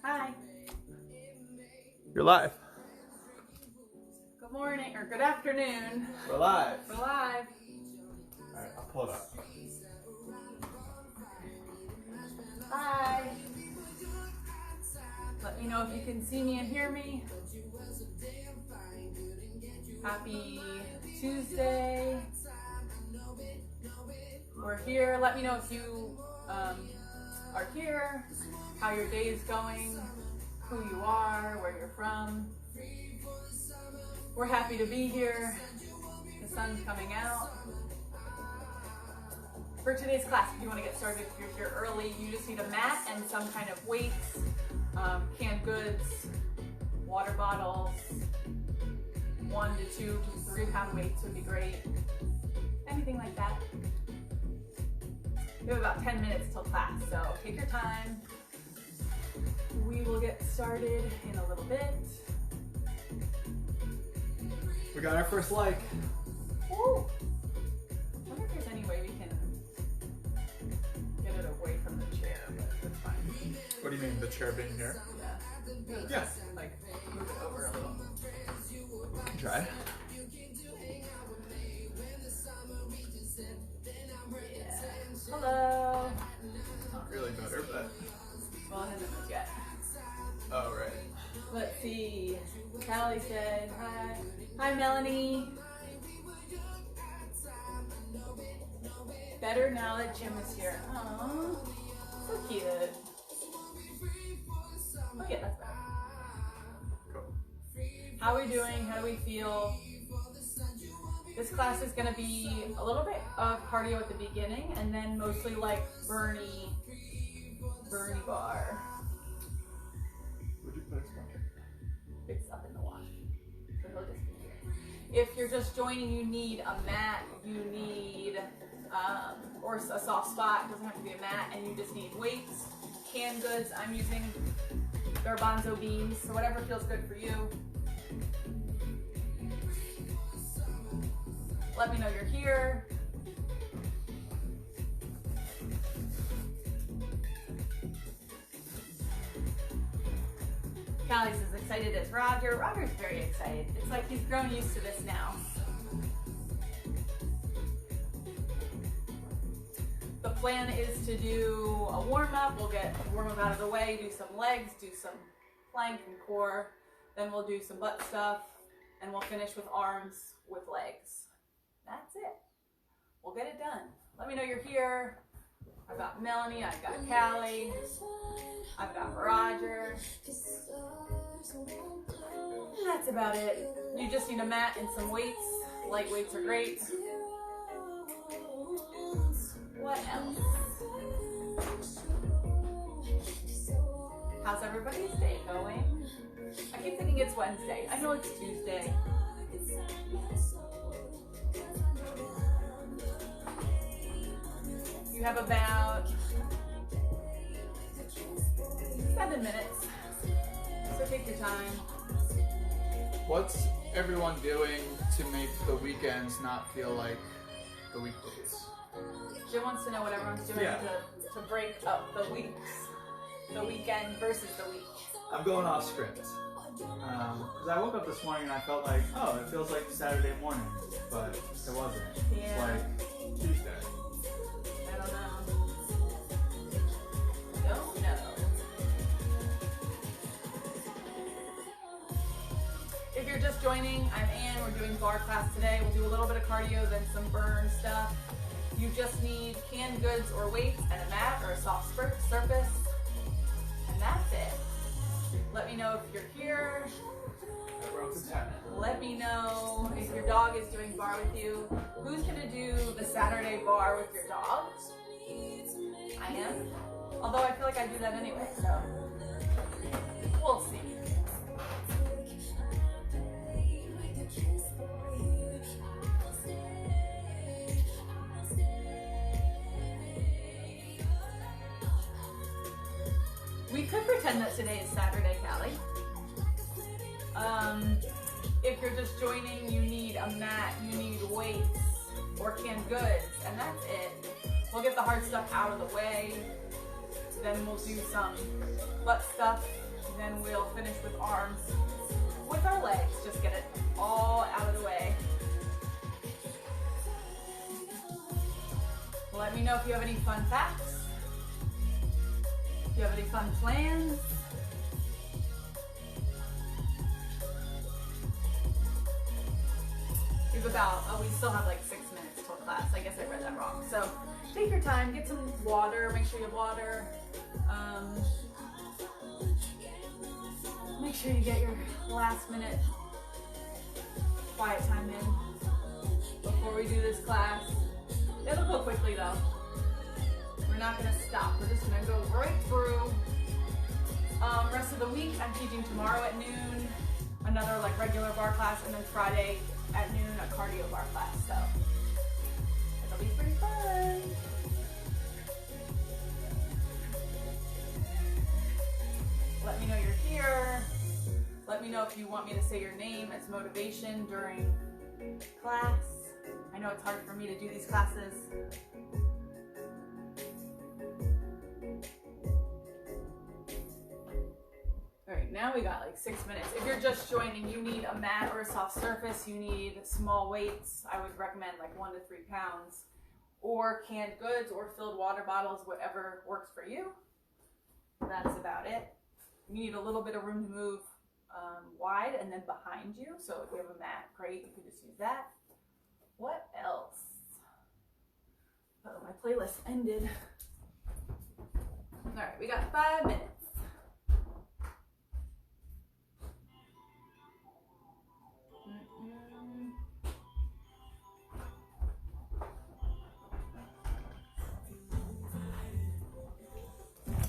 Hi. You're live. Good morning, or good afternoon. We're live. We're live. Alright, I'll pull it up. Hi. Let me know if you can see me and hear me. Happy Tuesday. We're here. Let me know if you are here, how your day is going, who you are, where you're from. We're happy to be here. The sun's coming out. For today's class, if you want to get started, if you're here early, you just need a mat and some kind of weights, canned goods, water bottles, 1 to 2 to 3 pound weights would be great. Anything like that. We have about 10 minutes till class, so take your time. We will get started in a little bit. We got our first like. Ooh. I wonder if there's any way we can get it away from the chair, but that's fine. What do you mean, the chair being here? Yeah. Yeah. Like, move it over a little. Try. Yeah. Hello. Not really better, but. Well, it hasn't moved yet. Oh, right. Let's see. Callie said hi. Hi, Melanie. Better now that Jim is here. Aww. So cute. Okay, that's better. Cool. How are we doing? How do we feel? This class is going to be a little bit of cardio at the beginning and then mostly like Barre bar. Would you put it on? It's up in the wash. So he'll just be here. If you're just joining, you need a mat, you need, or a soft spot, it doesn't have to be a mat, and you just need weights, canned goods. I'm using garbanzo beans, so whatever feels good for you. Let me know you're here. Callie's as excited as Roger. Roger's very excited. It's like he's grown used to this now. The plan is to do a warm-up. We'll get the warm-up out of the way, do some legs, do some plank and core. Then we'll do some butt stuff, and we'll finish with arms with legs. That's it. We'll get it done. Let me know you're here. I've got Melanie, I've got Callie, I've got Roger. And that's about it. You just need a mat and some weights. Light weights are great. What else? How's everybody's day going? I keep thinking it's Wednesday. I know it's Tuesday. You have about 7 minutes, so take your time. What's everyone doing to make the weekends not feel like the weekdays? Jim wants to know what everyone's doing to break up the weeks, the weekend versus the week. I'm going off script. Because I woke up this morning and I felt like, oh, it feels like Saturday morning, but it wasn't. Yeah. It's like Tuesday. I don't know. Don't know. If you're just joining, I'm Ann. We're doing bar class today. We'll do a little bit of cardio, then some burn stuff. You just need canned goods or weights and a mat or a soft surface. And that's it. Let me know if you're here. Let me know if your dog is doing bar with you. Who's gonna do the Saturday bar with your dog? I am. Although I feel like I do that anyway, so we'll see. We could pretend that today is Saturday, Callie. If you're just joining, you need a mat, you need weights or canned goods, and that's it. We'll We'll get the hard stuff out of the way. Then we'll do some butt stuff then we'll finish with arms with our legs. Just get it all out of the way. Let me know if you have any fun facts, if you have any fun plans. We still have like 6 minutes till class. I guess I read that wrong. So take your time, get some water, make sure you have water. Make sure you get your last minute quiet time in before we do this class. It'll go quickly though. We're not gonna stop. We're just gonna go right through. Rest of the week, I'm teaching tomorrow at noon, another like regular bar class, and then Friday at noon a cardio bar class. So it'll be pretty fun. Let me know you're here. Let me know if you want me to say your name as motivation during class. I know it's hard for me to do these classes. All right, now we got like 6 minutes. If you're just joining, you need a mat or a soft surface. You need small weights. I would recommend like 1 to 3 pounds, or canned goods or filled water bottles, whatever works for you. That's about it. You need a little bit of room to move wide and then behind you. So if you have a mat, great, you can just use that. What else? Oh, my playlist ended. All right, we got 5 minutes.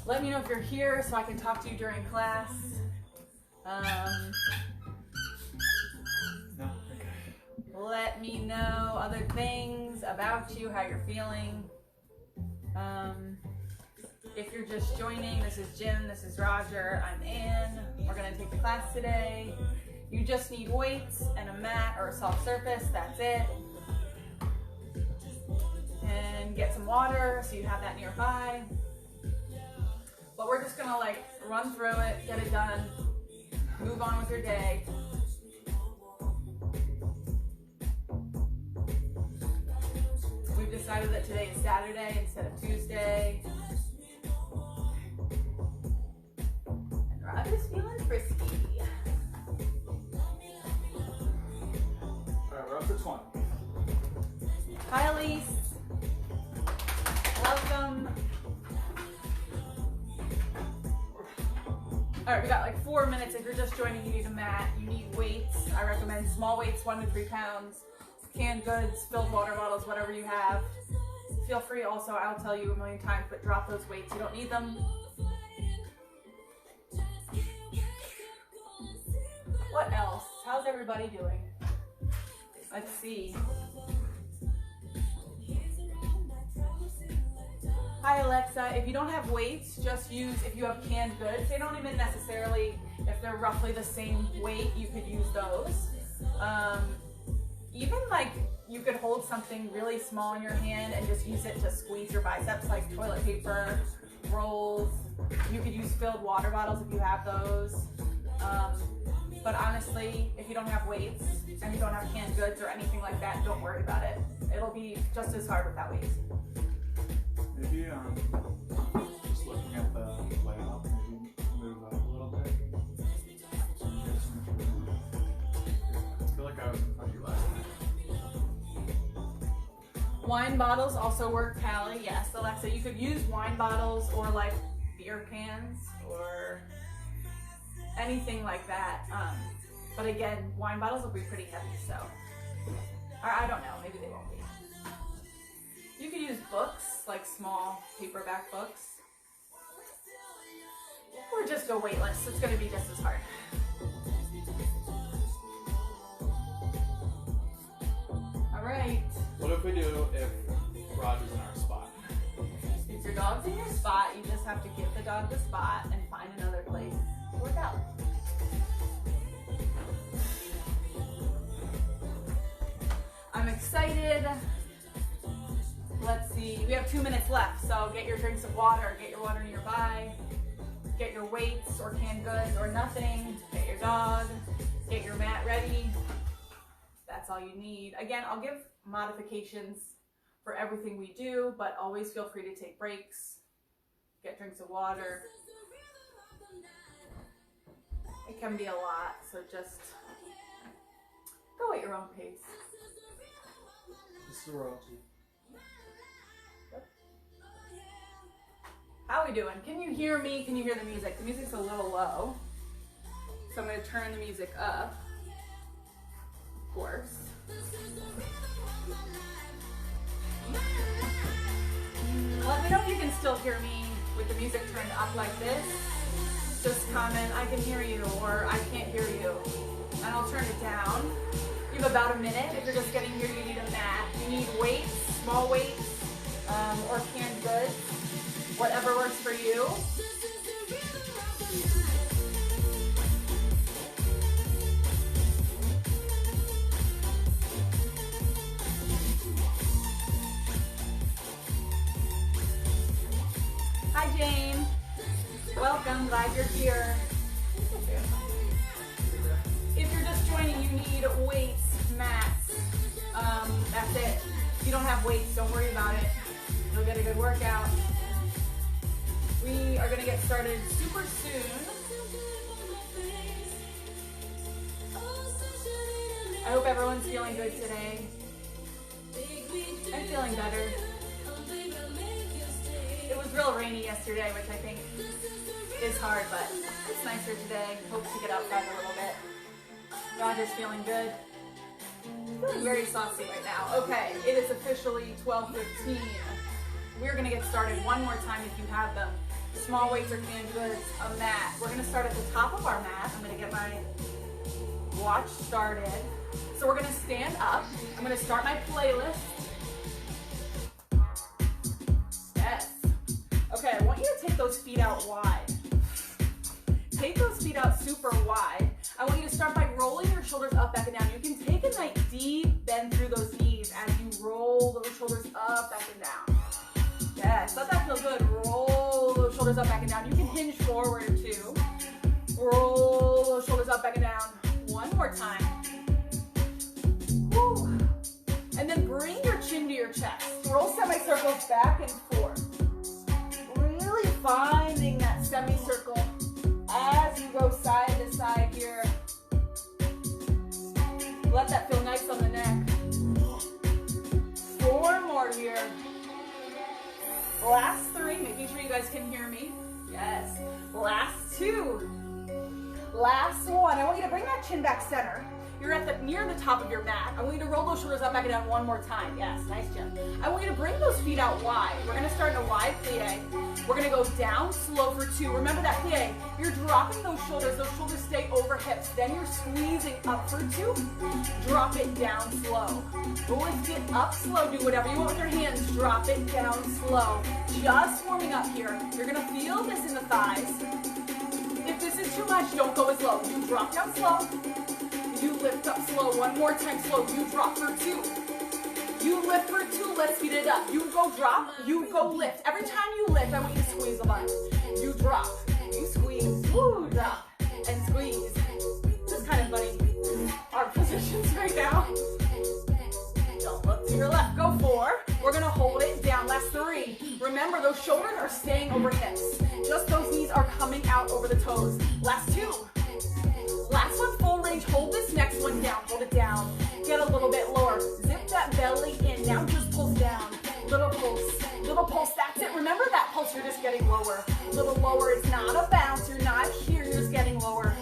Let me know if you're here so I can talk to you during class. No, okay. Let me know other things about you, how you're feeling. If you're just joining, this is Jim, this is Roger, I'm Ann. We're gonna take the class today. You just need weights and a mat or a soft surface, that's it. And get some water so you have that nearby. But we're just gonna like run through it, get it done, move on with your day. We've decided that today is Saturday instead of Tuesday. And Roger's feeling frisky. All right, we're up to 20. Hi Elise. Welcome. All right, we got like 4 minutes. If you're just joining, you need a mat, you need weights. I recommend small weights, 1 to 3 pounds, canned goods, filled water bottles, whatever you have. Feel free also, I'll tell you a million times, but drop those weights. You don't need them. What else? How's everybody doing? Let's see. Hi Alexa, if you don't have weights, just use, if you have canned goods, they don't even necessarily, if they're roughly the same weight, you could use those. Even like, you could hold something really small in your hand and just use it to squeeze your biceps, like toilet paper, rolls. You could use filled water bottles if you have those. But honestly, if you don't have weights and you don't have canned goods or anything like that, don't worry about it. It'll be just as hard without weights. Maybe just looking at the layout, maybe move up a little bit. I feel like I was in front of you last night. Wine bottles also work, Callie. Yes, Alexa, you could use wine bottles or like beer cans or anything like that. But again, wine bottles will be pretty heavy, so. Or I don't know, maybe they won't be. You can use books, like small paperback books. Or just go weightless. It's going to be just as hard. All right. What if we do if Roger's in our spot? If your dog's in your spot, you just have to give the dog the spot and find another place to work out. I'm excited. Let's see, we have 2 minutes left, so get your drinks of water, get your water nearby, get your weights or canned goods or nothing. Get your dog, get your mat ready. That's all you need. Again, I'll give modifications for everything we do, but always feel free to take breaks, get drinks of water. It can be a lot, so just go at your own pace. This is royalty. How are we doing? Can you hear me? Can you hear the music? The music's a little low, so I'm going to turn the music up, of course. Let me know if you can still hear me with the music turned up like this. Just comment, I can hear you, or I can't hear you, and I'll turn it down. You have about a minute. If you're just getting here, you need a mat. You need weights, small weights, or canned goods, whatever works for you. Hi, Jane. Welcome, glad you're here. If you're just joining, you need weights, mats. That's it. If you don't have weights, don't worry about it. You'll get a good workout. We are going to get started super soon. I hope everyone's feeling good today. I'm feeling better. It was real rainy yesterday, which I think is hard, but it's nicer today. Hope to get outside a little bit. Roger's feeling good. Feeling very saucy right now. Okay, it is officially 12:15. We're gonna get started one more time if you have them. Small weights or canned goods, a mat. We're gonna start at the top of our mat. I'm gonna get my watch started. So we're gonna stand up. I'm gonna start my playlist. Yes. Okay, I want you to take those feet out wide. Take those feet out super wide. I want you to start by rolling your shoulders up, back, and down. You can take a nice deep bend through those knees as you roll those shoulders up, back, and down. Yes, let that feel good. Roll those shoulders up, back, and down. You can hinge forward too. Roll those shoulders up, back, and down. One more time. Woo. And then bring your chin to your chest. Roll semicircles back and forth. Really finding that semicircle as you go side to side here. Let that feel nice on the neck. 4 more here. Last 3, making sure you guys can hear me. Yes. Last 2. Last 1. I want you to bring that chin back center. You're at near the top of your mat. I want you to roll those shoulders up, back, and down one more time. Yes, nice, Jim. I want you to bring those feet out wide. We're going to start in a wide plie. We're going to go down slow for 2. Remember that plie. You're dropping those shoulders. Those shoulders stay over hips. Then you're squeezing up for 2. Drop it down slow. Lift it up slow. Do whatever you want with your hands. Drop it down slow. Just warming up here. You're going to feel this in the thighs. If this is too much, don't go as low. You drop down slow. You lift up slow. One more time slow. You drop for 2. You lift for 2. Let's speed it up. You go drop. You go lift. Every time you lift, I want you to squeeze the butt. You drop. You squeeze. Woo, drop. And squeeze. This is kind of funny. Our positions right now. Don't look to your left. Go 4. We're going to hold it down. Last 3. Remember, those shoulders are staying over hips. Just those knees are coming out over the toes. Last 2. Last one, full range. Hold this next one down. Hold it down. Get a little bit lower. Zip that belly in. Now just pulse down. Little pulse. Little pulse. That's it. Remember that pulse. You're just getting lower. A little lower. It's not a bounce. You're not here. You're just getting lower.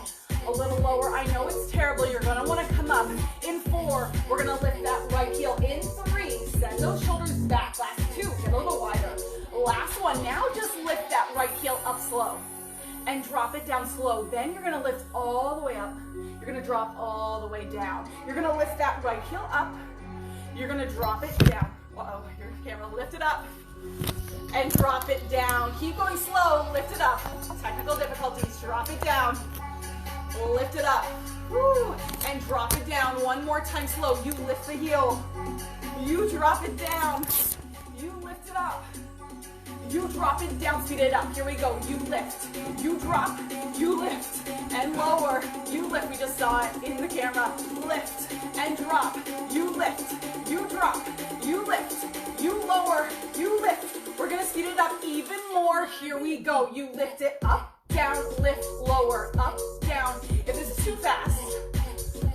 A little lower. I know it's terrible. You're going to want to come up. In 4, we're going to lift that right heel. In 3, send those shoulders back. Last 2, get a little wider. Last one. Now just lift that right heel up slow. And drop it down slow. Then you're going to lift all the way up. You're going to drop all the way down. You're going to lift that right heel up. You're going to drop it down. Uh-oh, your camera, lift it up. And drop it down. Keep going slow. Lift it up. Technical difficulties. Drop it down. Lift it up. Woo. And drop it down. One more time slow. You lift the heel. You drop it down. You lift it up. you drop it down, speed it up. Here we go. You lift, you drop, you lift, and lower. You lift. We just saw it in the camera. Lift and drop. You lift, you drop, you lift, you lower, you lift. We're gonna speed it up even more. Here we go. You lift it up, down, lift, lower, up, down. If this is too fast,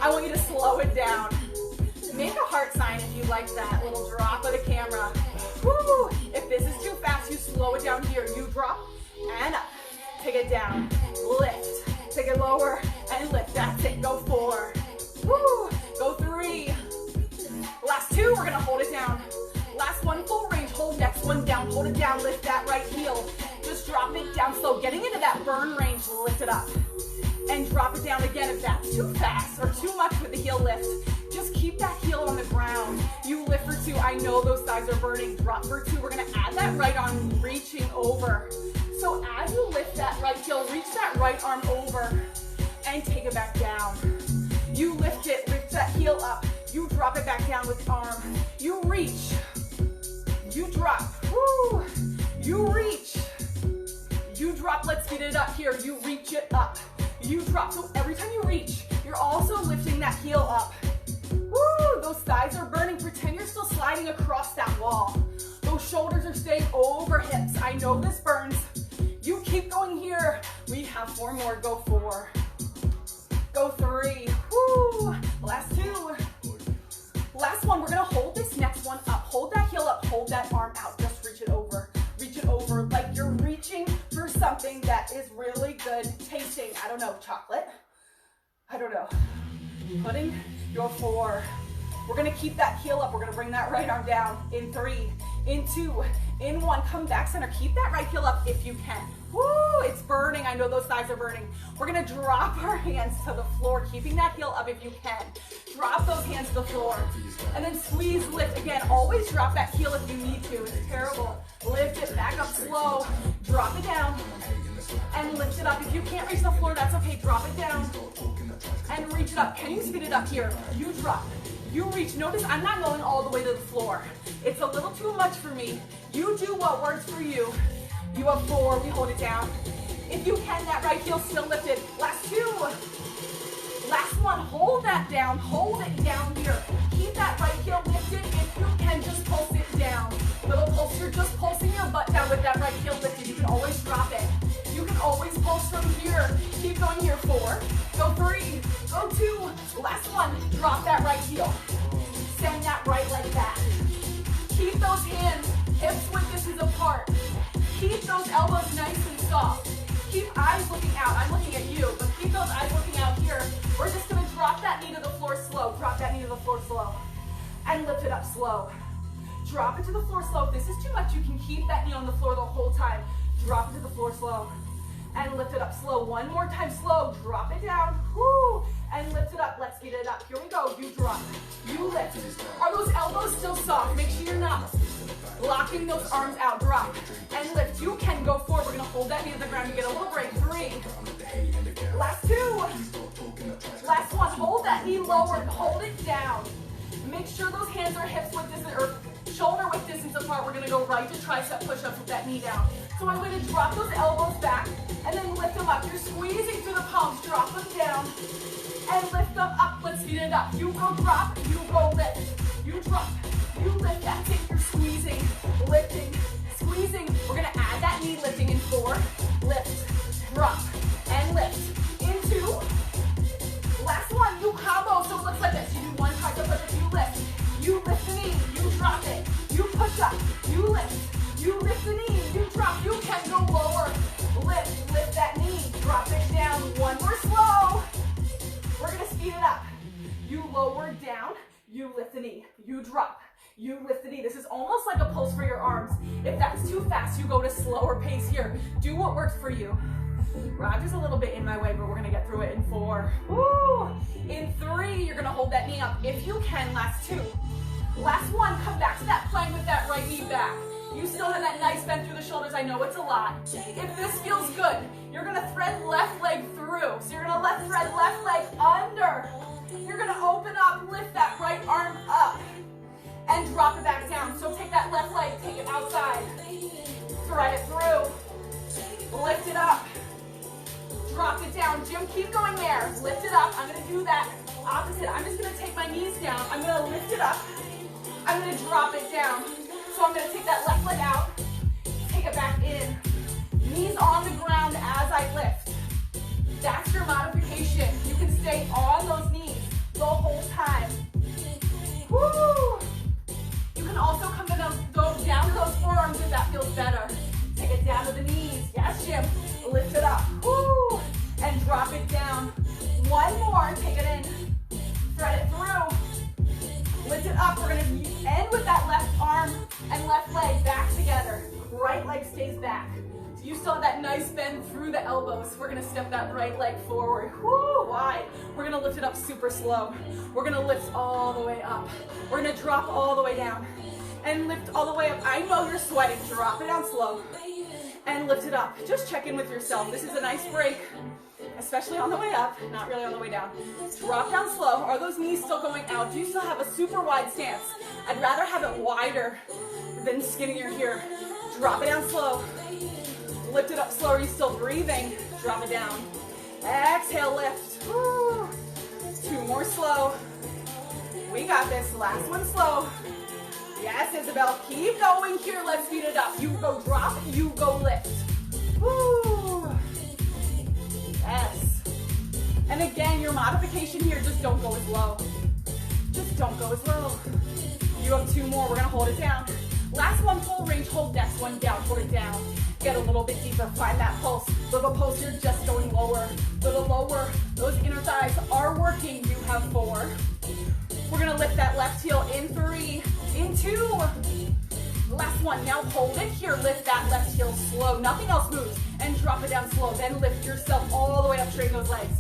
I want you to slow it down. Make a heart sign if you like that little drop of the camera. Woo! If this is too fast, you slow it down here. You drop and up. Take it down. Lift. Take it lower and lift. That's it. Go 4. Woo! Go 3. Last 2, we're gonna hold it down. Last one, full range. Hold next one down. Hold it down. Lift that right heel. Just drop it down slow. Getting into that burn range, lift it up. And drop it down again if that's too fast or too much with the heel lift. Just keep that heel on the ground. You lift for 2. I know those thighs are burning. Drop for 2. We're gonna add that right arm reaching over. So as you lift that right heel, reach that right arm over and take it back down. You lift it, lift that heel up. You drop it back down with the arm. You reach. You drop. Woo. You reach. You drop. Let's speed it up here. You reach it up. You drop. So every time you reach, you're also lifting that heel up. Woo! Those thighs are burning. Pretend you're still sliding across that wall. Those shoulders are staying over hips. I know this burns. You keep going here. We have 4 more. Go 4. Go 3. Woo! Last 2. Last one. We're going to hold this next one up. Hold that heel up. Hold that arm out. Just reach it over. Reach it over like you're reaching for something that is really good tasting. I don't know, chocolate? I don't know. Pudding? Go 4. We're gonna keep that heel up. We're gonna bring that right arm down. In 3, in 2, in 1. Come back center. Keep that right heel up if you can. Woo! It's burning. I know those thighs are burning. We're gonna drop our hands to the floor, keeping that heel up if you can. Drop those hands to the floor. And then squeeze, lift. Again, always drop that heel if you need to. It's terrible. Lift it back up slow. Drop it down. And lift it up. If you can't reach the floor, that's okay. Drop it down. And reach it up. Can you speed it up here? You drop. You reach. Notice I'm not going all the way to the floor. It's a little too much for me. You do what works for you. You have 4. We hold it down. If you can, that right heel still lifted. Last 2. Last one. Hold that down. Hold it down here. Keep that right heel lifted. If you can, just pulse it down. Little pulse. You're just pulsing your butt down with that right heel lifted. You can always drop it. You can always pulse from here. Keep going here. 4. Go 3. Go 2. Last one. Drop that right heel. Send that right leg back. Keep those hands hips width distance apart. Keep those elbows nice and soft. Keep eyes looking out. I'm looking at you, but keep those eyes looking out here. We're just going to drop that knee to the floor slow. Drop that knee to the floor slow. And lift it up slow. Drop it to the floor slow. If this is too much, you can keep that knee on the floor the whole time. Drop it to the floor slow. And lift it up slow. One more time slow. Drop it down. Woo! And lift it up. Let's speed it up. Here we go. You drop. You lift. Are those elbows still soft? Make sure you're not locking those arms out. Drop. And lift. You can go 4. We're going to hold that knee to the ground. You get a little break. 3. Last 2. Last one. Hold that knee lower. Hold it down. Make sure those hands are hips width distance or shoulder width distance apart. We're going to go right to tricep push-ups with that knee down. So I'm going to drop those elbows back and then lift them up. You're squeezing through the palms. Drop them down and lift them up. Let's speed it up. You go drop, you go lift. You drop, you lift. That's it. You're squeezing, lifting, squeezing. We're going to add that knee lifting in 4. Lift, drop, and lift. In 2. Last one. You combo. So it looks like this. You do 1 tricep push-up. You lift. You lift the knee. You drop it. You push up. You lift. You lift the knee, you drop, you can go lower. Lift that knee, drop it down. 1 more slow. We're gonna speed it up. You lower down, you lift the knee, you drop, you lift the knee. This is almost like a pulse for your arms. If that's too fast, you go to slower pace here. Do what works for you. Roger's a little bit in my way, but we're gonna get through it in 4. Woo! In 3, you're gonna hold that knee up. If you can, last 2. Last one, come back to that plank with that right knee back. You still have that nice bend through the shoulders. I know it's a lot. If this feels good, you're going to thread left leg through. So you're going to thread left leg under. You're going to open up, lift that right arm up, and drop it back down. So take that left leg, take it outside. thread it through. Lift it up. Drop it down. Jim, keep going there. Lift it up. I'm going to do that opposite. I'm just going to take my knees down. I'm going to lift it up. I'm going to drop it down. So I'm going to take that left leg out. Take it back in. Knees on the ground as I lift. That's your modification. You can stay on those knees the whole time. Woo! You can also come to go down to those forearms if that feels better. Take it down to the knees. Yes, Jim. Lift it up. Woo! And drop it down. One more. Take it in. Thread it through. Lift it up. We're going to end with that left arm and left leg back together. Right leg stays back. So you still have that nice bend through the elbows. We're going to step that right leg forward. Woo! Wide. We're going to lift it up super slow. We're going to lift all the way up. We're going to drop all the way down. And lift all the way up. I know you're sweating. Drop it down slow. And lift it up. Just check in with yourself. This is a nice break, especially on the way up, not really on the way down. Drop down slow. Are those knees still going out? Do you still have a super wide stance? I'd rather have it wider than skinnier here. Drop it down slow. Lift it up slow. Are you still breathing? Drop it down. Exhale, lift. Woo. Two more slow. We got this. Last one slow. Yes, Isabel, keep going here. Let's speed it up. You go drop, you go lift. Woo. Yes. And again, your modification here, just don't go as low. Just don't go as low. You have two more. We're going to hold it down. Last one, full range. Hold next one down. Hold it down. Get a little bit deeper. Find that pulse. Little pulse here, just going lower. Little lower. Those inner thighs are working. You have four. We're going to lift that left heel in 3, in 2. Last one. Now hold it here. Lift that left heel slow. Nothing else moves. And drop it down slow. Then lift yourself all the way up. Straighten those legs.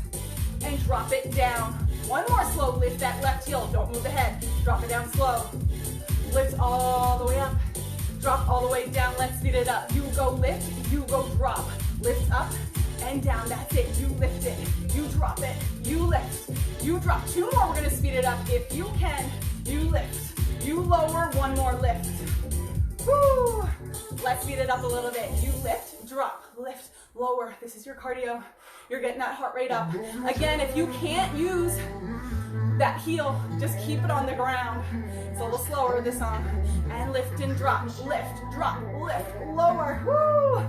And drop it down. One more slow. Lift that left heel. Don't move the head. Drop it down slow. Lift all the way up. Drop all the way down. Let's speed it up. You go lift. You go drop. Lift up and down. That's it. You lift it. You drop it. You lift. You drop. Two more. We're going to speed it up. If you can, you lift. You lower. One more lift. Woo. Let's speed it up a little bit. You lift, drop, lift, lower. This is your cardio. You're getting that heart rate up. Again, if you can't use that heel, just keep it on the ground. It's a little slower this song. And lift and drop, lift, lower. Woo.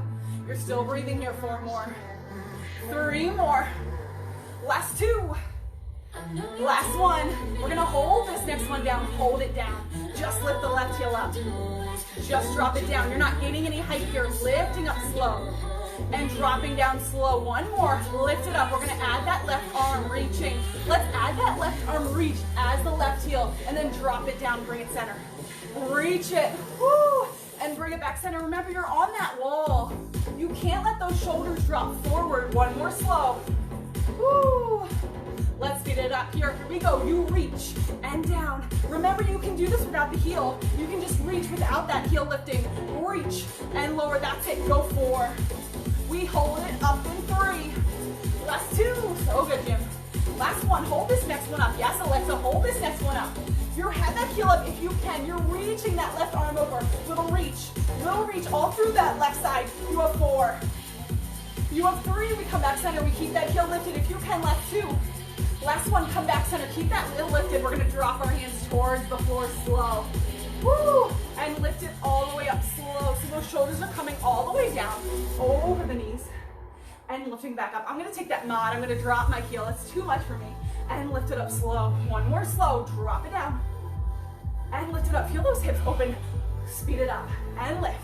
You're still breathing here. 4 more. 3 more. Last 2. Last one. We're going to hold this next one down. Hold it down. Just lift the left heel up. Just drop it down. You're not gaining any height here. Lifting up slow. And dropping down slow. One more. Lift it up. We're going to add that left arm reaching. Let's add that left arm reach as the left heel. And then drop it down. Bring it center. Reach it. Woo. And bring it back center. Remember, you're on that wall. You can't let those shoulders drop forward. One more slow. Woo. Let's speed it up here. Here we go. You reach and down. Remember, you can do this without the heel. You can just reach without that heel lifting. Reach and lower. That's it. Go 4. We hold it up in 3. Last 2. So good, Jim. Last one. Hold this next one up. Yes, Alexa, hold this next one up. You have that heel up if you can. You're reaching that left arm over. Little reach all through that left side. You have 4. You have 3. We come back center. We keep that heel lifted. If you can, last 2. Last one, come back center. Keep that heel lifted. We're going to drop our hands towards the floor slow. Woo! And lift it all the way up slow. So those shoulders are coming all the way down over the knees and lifting back up. I'm going to take that mod. I'm going to drop my heel. It's too much for me. And lift it up slow. One more slow. Drop it down. And lift it up. Feel those hips open. Speed it up. And lift.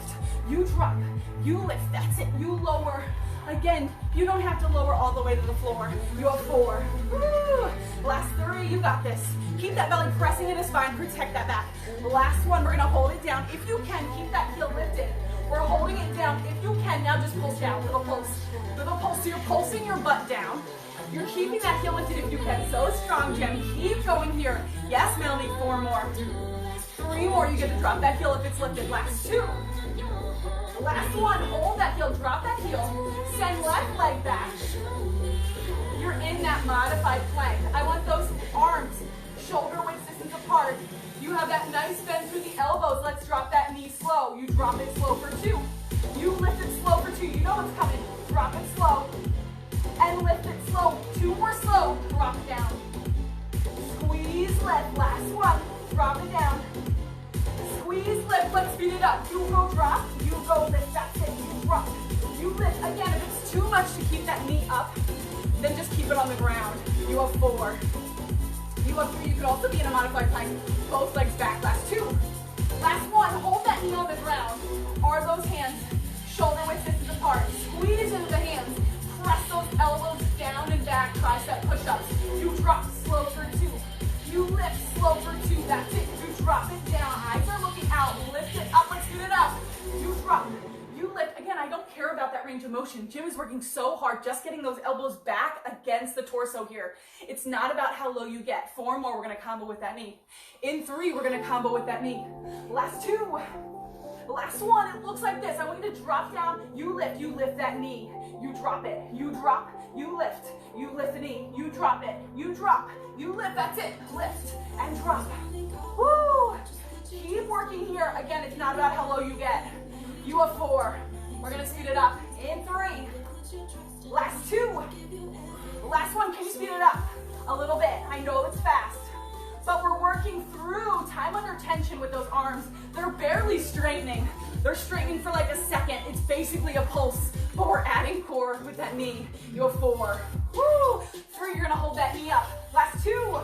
You drop. You lift. That's it. You lower. Again, you don't have to lower all the way to the floor. You have 4. Woo. Last 3, you got this. Keep that belly pressing into spine, protect that back. Last one, we're gonna hold it down. If you can, keep that heel lifted. We're holding it down. If you can, now just pulse down, little pulse. Little pulse, so you're pulsing your butt down. You're keeping that heel lifted if you can. So strong, Jen. Keep going here. Yes, Melanie, 4 more. 3 more, you get to drop that heel if it's lifted. Last 2. Last one, hold that heel, drop that heel. Send left leg back. You're in that modified plank. I want those arms shoulder width distance apart. You have that nice bend through the elbows. Let's drop that knee slow. You drop it slow for 2. You lift it slow for 2. You know what's coming. Drop it slow. And lift it slow. 2 more slow. Drop it down. Squeeze, lift. Last one. Drop it down. Squeeze, lift. Let's speed it up. You go drop. You go lift. That's it. You drop. You lift. Again, if it's too much to keep that knee up, then just keep it on the ground. You have 4. You have 3. You could also be in a modified plank. Both legs back. Last 2. Last 1. Hold that knee on the ground. Are those hands shoulder width distance apart? Squeeze into the hands. Press those elbows down and back. Tricep push-ups. You drop slow for 2. You lift slow for 2. That's it. You drop it down. Eyes are looking out. Lift it up. Let's get it up. You drop. You lift. Again, I don't care about that range of motion. Jim is working so hard just getting those elbows back against the torso here. It's not about how low you get. 4 more, we're going to combo with that knee. In 3, we're going to combo with that knee. Last 2. Last 1, it looks like this. I want you to drop down. You lift that knee. You drop it. You drop. You lift the knee. You drop it. You drop. You lift. That's it. Lift and drop. Woo! Keep working here. Again, it's not about how low you get. You have 4. We're going to speed it up. In 3. Last 2. Last 1. Can you speed it up a little bit? I know it's fast, but we're working through time under tension with those arms. They're barely straightening. They're straightening for like a second. It's basically a pulse, but we're adding core with that knee. You have 4. Woo! 3, you're going to hold that knee up. Last 2.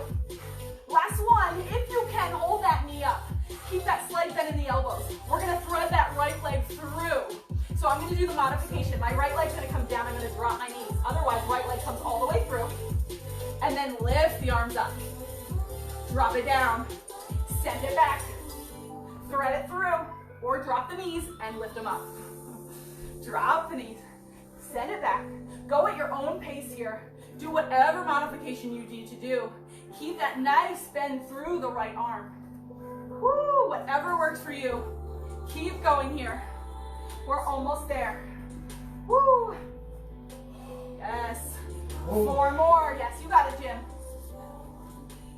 Last 1. If you can, hold that knee up. Keep that slight bend in the elbows. We're going to thread that right leg through. So I'm going to do the modification. My right leg's going to come down. I'm going to drop my knees. Otherwise, right leg comes all the way through. And then lift the arms up. Drop it down. Send it back. Thread it through. Or drop the knees and lift them up. Drop the knees. Send it back. Go at your own pace here. Do whatever modification you need to do. Keep that nice bend through the right arm. Woo, whatever works for you. Keep going here. We're almost there. Woo. Yes. 4 more. Yes, you got it, Jim.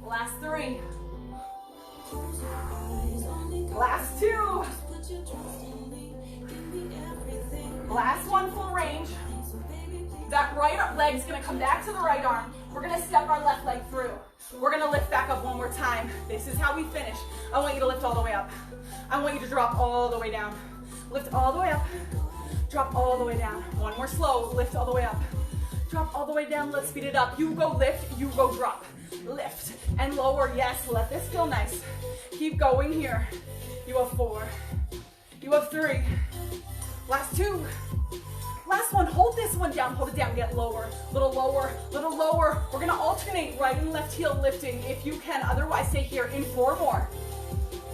Last 3. Last 2. Last 1, full range. That right leg's gonna come back to the right arm. We're gonna step our left leg through. We're gonna lift back up one more time. This is how we finish. I want you to lift all the way up. I want you to drop all the way down. Lift all the way up. Drop all the way down. 1 more slow. Lift all the way up. Drop all the way down. Let's speed it up. You go lift, you go drop. Lift and lower. Yes, let this feel nice. Keep going here. You have 4. You have 3. Last 2. Last 1, hold this one down, hold it down, get lower, little lower, little lower. We're gonna alternate right and left heel lifting if you can, otherwise stay here. In 4 more.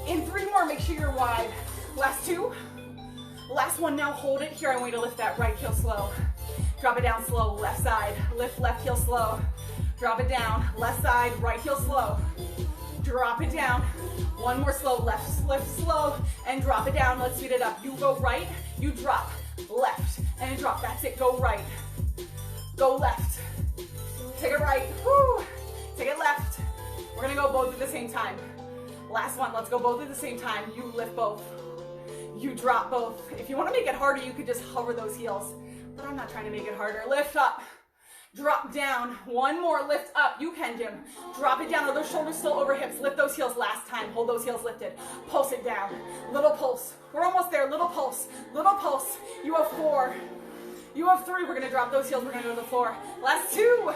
In 3 more, make sure you're wide. Last 2. Last 1, now hold it here. I want you to lift that right heel slow. Drop it down slow, left side. Lift left heel slow. Drop it down, left side, right heel slow. Drop it down. 1 more slow, left, lift slow, and drop it down. Let's speed it up. You go right, you drop, left, and drop. That's it, go right. Go left. Take it right, woo. Take it left. We're gonna go both at the same time. Last 1, let's go both at the same time. You lift both. You drop both. If you wanna make it harder, you could just hover those heels. But I'm not trying to make it harder. Lift up. Drop down. 1 more, lift up. You can, Jim. Drop it down. Are those shoulders still over hips? Lift those heels last time. Hold those heels lifted. Pulse it down. Little pulse. We're almost there. Little pulse. Little pulse. You have 4. You have 3. We're going to drop those heels. We're going to go to the floor. Last 2.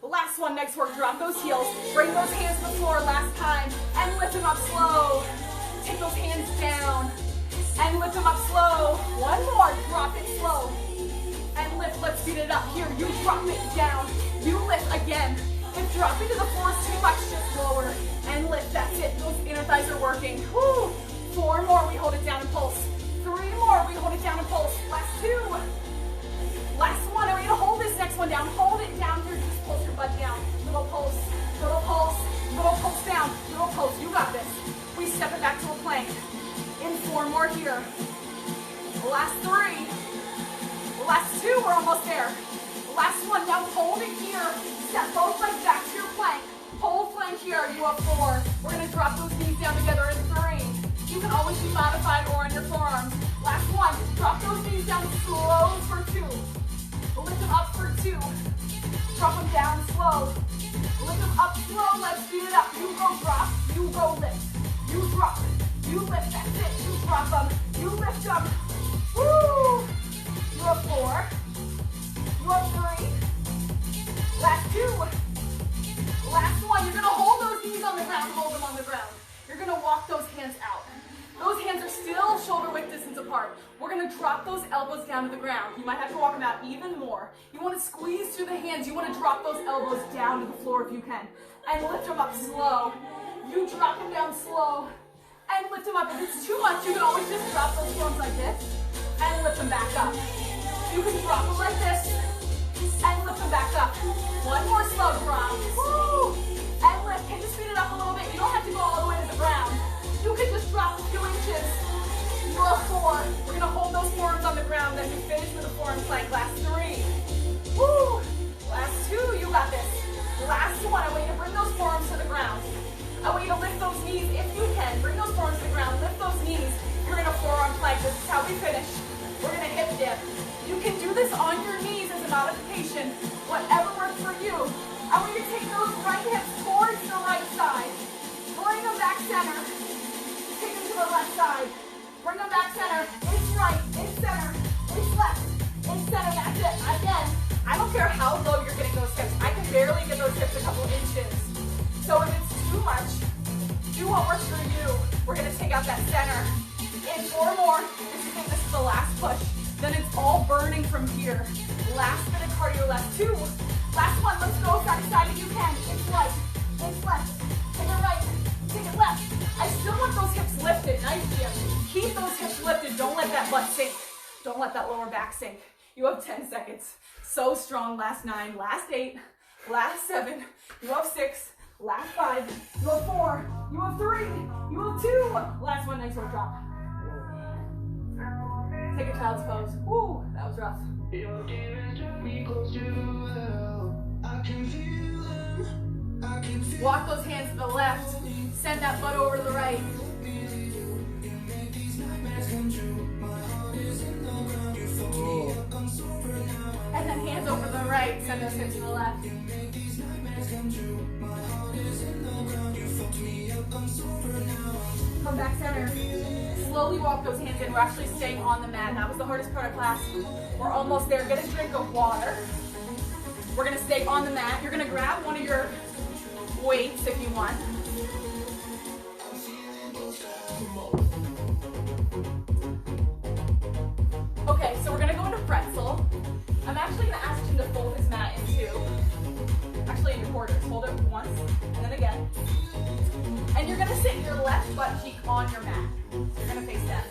Last 1. Next work. Drop those heels. Bring those hands to the floor last time. And lift them up slow. Take those hands down. And lift them up slow. 1 more. Drop it slow. And lift, let's speed it up. Here, you drop it down. You lift again. If dropping to the floor is too much, just lower and lift. That's it. Those inner thighs are working. Woo. 4 more, we hold it down and pulse. 3 more, we hold it down and pulse. Last 2. Last 1, I want you to hold this next one down. Hold it down here, just pulse your butt down. Little pulse, little pulse, little pulse down, little pulse. You got this. We step it back to a plank. In 4 more here. Last 3. Last 2, we're almost there. Last 1, now hold it here. Step both legs back to your plank. Hold plank here, you have 4. We're gonna drop those knees down together in 3. You can always be modified or on your forearms. Last 1. one. Drop those knees down slow for 2. Lift them up for 2. Drop them down slow. Lift them up slow. Let's speed it up. You go drop. You go lift. You drop. You lift. That's it. You drop them. You lift them. Woo! You have 4. You have 3. Last 2. Last one. You're going to hold those knees on the ground. Hold them on the ground. You're going to walk those hands out. Those hands are still shoulder width distance apart. We're going to drop those elbows down to the ground. You might have to walk them out even more. You want to squeeze through the hands. You want to drop those elbows down to the floor if you can. And lift them up slow. You drop them down slow. And lift them up. If it's too much, you can always just drop those forms like this. And lift them back up. You can drop them like this. And lift them back up. One more slow drop. Woo! And lift. Can you speed it up a little bit? You don't have to go all the way to the ground. You can just drop a few inches. You have 4. We're going to hold those forearms on the ground. Then we finish with a forearm plank. Last 3. Woo! Last 2. You got this. Last 1. I want you to bring those forearms to the ground. I want you to lift those knees if you can. Bring those forearms to the ground. Lift those knees. You're going to forearm plank. This is how we finish. We're going to hip dip. You can do this on your knees as a modification. Whatever works for you. I want you to take those right hips towards the right side. Bring them back center. Take them to the left side. Bring them back center. It's right. It's center. It's left. It's center. That's it. Again, I don't care how low you're getting those hips. I can barely get those hips a couple inches. So if it's too much, do what works for you. We're going to take out that center. In 4 more. This is the last push. Then it's all burning from here. Last bit of cardio. Last 2. Last one. Let's go side to side if you can. It's right. It's left. Take it right. Take it left. I still want those hips lifted. Nice, Jim. Keep those hips lifted. Don't let that butt sink. Don't let that lower back sink. You have 10 seconds. So strong. Last 9. Last 8. Last 7. You have 6. Last 5. You have 4. You have 3. You have 2. Last one. Nice work. Drop. Take a child's pose. Woo, that was rough. Walk those hands to the left. Send that butt over to the right. And then hands over to the right. Send those hips to the left. Come back center. Slowly walk those hands in. We're actually staying on the mat. That was the hardest part of class. We're almost there. Get a drink of water. We're going to stay on the mat. You're going to grab one of your weights if you want. Okay, so we're going to go into pretzel. I'm actually going to ask him to fold his mat in 2. Actually in your quarters. Hold it once and then again. And you're going to sit your left butt cheek on your mat. So you're going to face that.